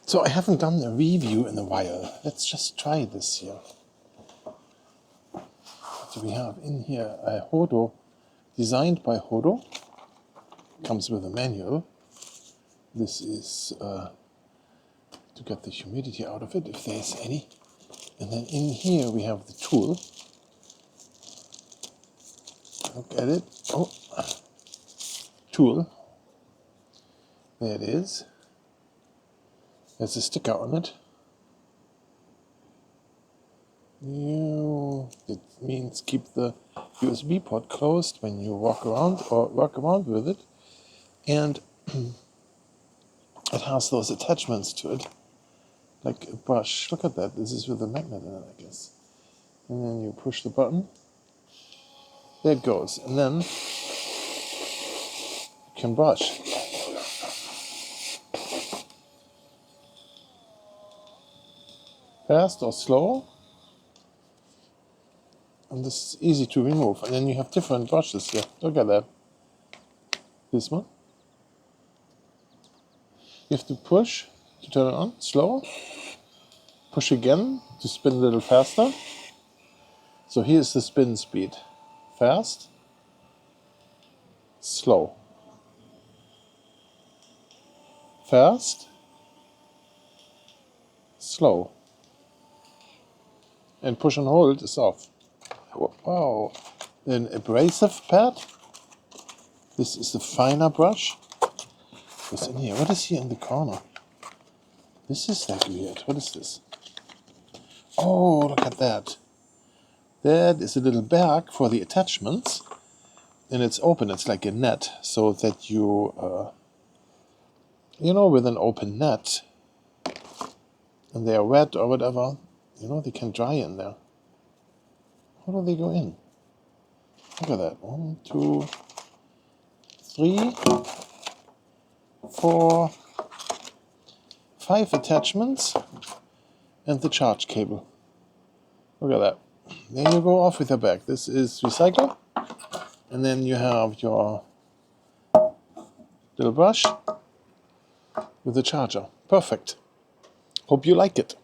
So I haven't done a review in a while. Let's just try this here. What do we have in here? A Hoto, designed by Hoto. Comes with a manual. This is to get the humidity out of it, if there's any. And then in here we have the tool. Look at it. Oh, tool. There it is. There's a sticker on it. It means keep the USB port closed when you walk around or work around with it. And it has those attachments to it, like a brush. Look at that. This is with a magnet in it, I guess. And then you push the button. There it goes. And then you can brush. Fast or slow. And this is easy to remove. And then you have different brushes here. Look at that. This one. You have to push to turn it on. Slow. Push again to spin a little faster. So here's the spin speed. Fast. Slow. Fast. Slow. And push and hold is off. Wow. An abrasive pad. This is the finer brush. What's in here? What is here in the corner? This is like weird. What is this? Oh, look at that. That is a little bag for the attachments. And it's open. It's like a net. So that you, with an open net, and they are wet or whatever, they can dry in there. How do they go in? Look at that. 1, 2, 3, 4, 5 attachments and the charge cable. Look at that. There you go off with your bag. This is recycle. And then you have your little brush with the charger. Perfect. Hope you like it.